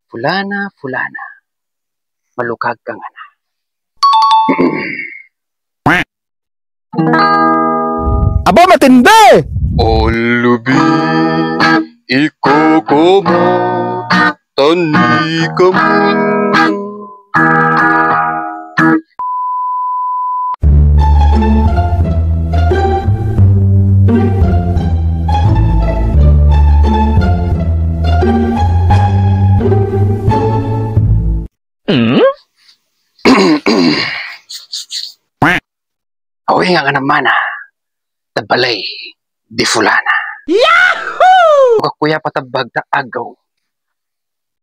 Fulana, fulana, malukag ka nga na. Aba, matindi! Olubi, ikokoma, tani kamu. Awi nga naman tabalay, di fulana. Yahoo! Kakuya patabag ta agaw,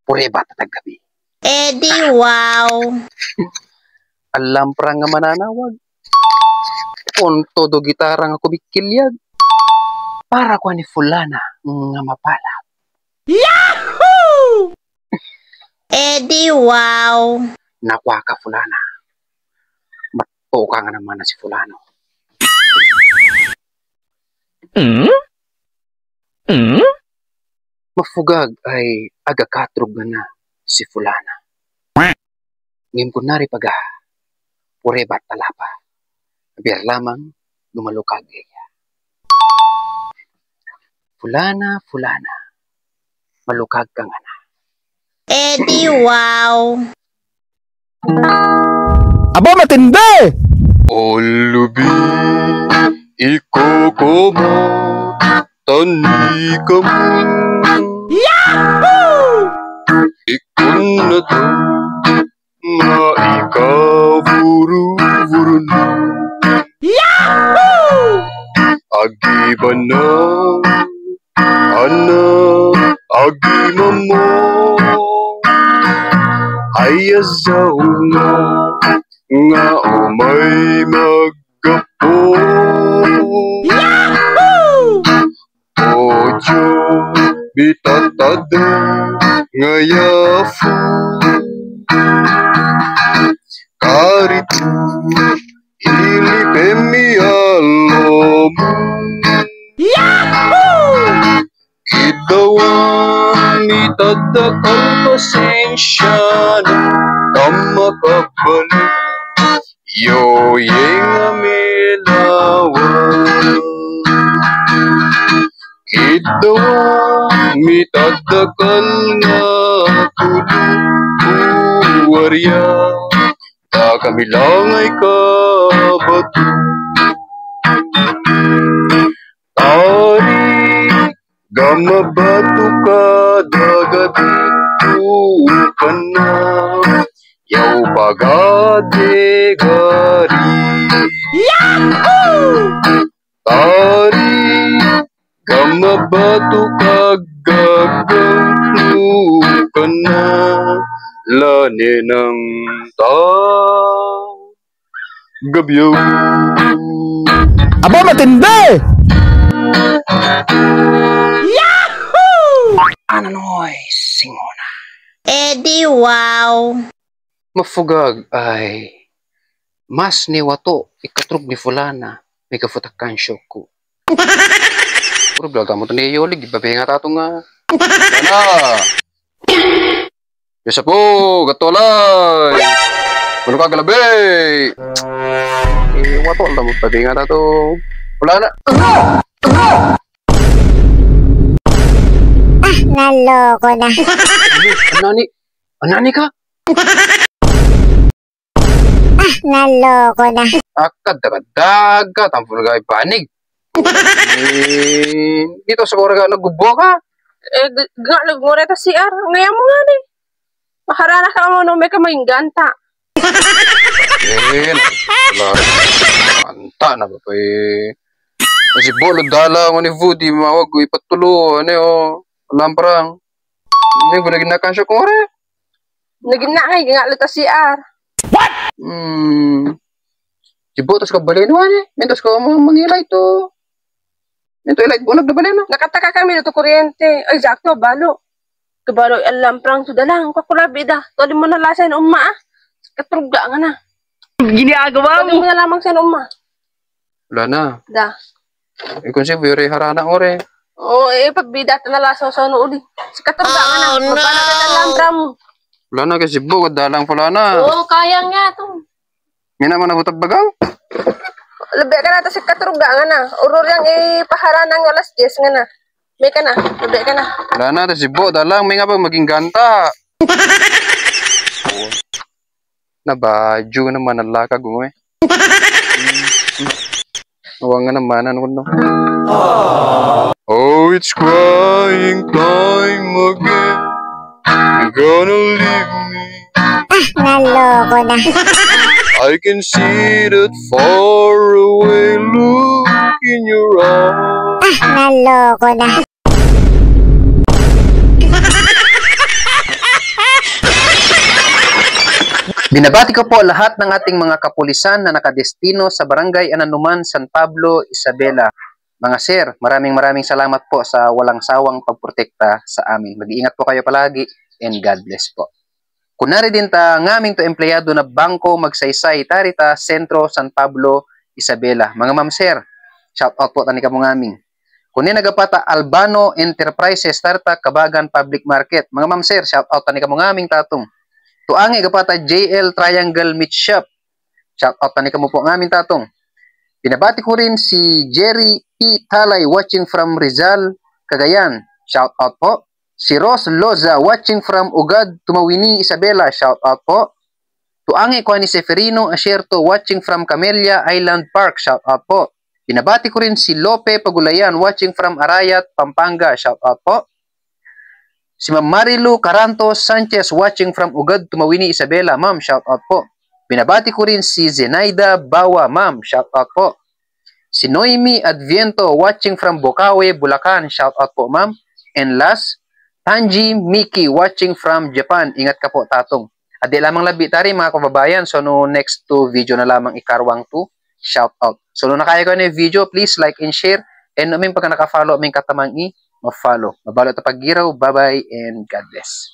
pureba tatagabi. Di wow. Alam pra nga mananawag. Kung todo gitara nga kubikilyag, para ko ni fulana nga mapala. Yahoo! Di wow. Nakwa ka fulana. Matuka nga naman na si fulano. Mafugag ay agakatrog na si fulana. Ngim ko nari paga, pureba talapa. Biar lamang lumalukag iya. Fulana, fulana, malukag ka nga na. Di wow. Aba, matindi! Olubi, ikokoma, tani kamu. Yahoo! Ikon na to, nga ikaburu-buru na. Yahoo! Agiban na, ana, agimamo. Ayazaw nga umay magapo. Yahoo! Ojo bitatado ngayafu. Karitu ilipemi alomu. Yahoo! Kidawan itadakal pasensya na tama kabalik. Yoyeng amilawan. Kidawan mitadakal nga tuluwarya. Ta kami lang ay kabato. Tari gamabatu kada gabi ka na. Yaw pagade gari. Yahoo! Tari gamabatu kagagano ka na. Lani ng gabyaw. Aba, matindi! Yahoo! Ano noy, singona. Di wow. Mafugag ay mas ni wato ikatrog ni fulana may kafutakan show ko. Puro blaga mo to ni Yolig, ibabe nga tato nga. Sana! Yasa po, gatolay! Puno ka galabi! Wato alam mo, babe nga tato. Fulana! Naloko na. Anani ka? Naloko na. Akad dagat ang fulagay panig. Dito sa kuraga naggubo ka? Nagmura ta CR. Ngayon mo nga ni. Makarana ka mo nung may kamayong ganta. Anta na ba pa Kasi bolo dala ko ni Vudi, mawag ko ipatulo, ano yun, lamprang. Hindi ko naging nakansya ko rin. Naging na ngay, gingalit ta CR. Sibo, tas ka balay naman eh. Mentos ka mangilay to. Ito ilay bulag na balay na. Nakataka kami na to kuryente. Ay, sakto, balo. Kabalo, alam, prang to dalang. Kakulabi da. Tuli mo na lasay na umma ah. Katruga nga na. Ginagawa Tuli mo na lamang sa umma. Wala na. Da. Kung si Viri harana ko rin. Oo, pagbida ta nalasaw sa ano uli. Si katrugga nga na. Mabala ka dalang bram. Wala na kasi Cebu, dalang pula na. Oo, kaya nga to. Nga naman nabutab bagaw. Labi ka na to si katrugga nga na. Urur yang ipahara ng alas 10 nga na. May ka na. Labi ka na. Wala na ta Cebu, dalang may nga pa maging ganta. Nabadyo naman ang lakag mo eh. Huwag nga naman, ano no? Oh, it's crying time again. You're gonna leave me. Naloko na. I can see that far away look in your eyes. Naloko na. Binabati ko po lahat ng ating mga kapulisan na nakadestino sa Barangay Ananuman, San Pablo, Isabela. Mga sir, maraming salamat po sa walang sawang pagprotekta sa amin. Mag-iingat po kayo palagi and God bless po. Kunari din ta ngaming to empleyado na bangko magsaysay tarita Sentro San Pablo, Isabela. Mga ma'am sir, shout out po tani kamo ngaming. Kunin nagapata Albano Enterprises tarita Kabagan Public Market. Mga ma'am sir, shout out tani kamo ngaming tatong. Tuangi gapata JL Triangle Meat Shop. Shout out tani kamo po ngamin tatong. Binabati ko rin si Jerry P. Talay watching from Rizal, Cagayan. Shout out po. Si Ros Loza watching from Ugad, Tumawini, Isabela. Shout out po. Tuangi ko ni Seferino Asierto watching from Camellia Island Park. Shout out po. Binabati ko rin si Lope Pagulayan watching from Arayat, Pampanga. Shout out po. Si Ma'am Marilu Carantos Sanchez watching from Ugad, Tumawini, Isabela. Ma'am, shout out po. Binabati ko rin si Zenaida Bawa. Ma'am, shout out po. Si Noemi Adviento watching from Bocaue, Bulacan. Shout out po, ma'am. And last, Tanji Miki watching from Japan. Ingat ka po, tatong. At di lamang labi tari mga kababayan. So no next to video na lamang ikarwang to shout out. So no nakaya ko na yung video, please like and share. And namin pagka nakafollow aming katamang ma-follow. Mabalo ta paggiraw. Bye-bye and God bless.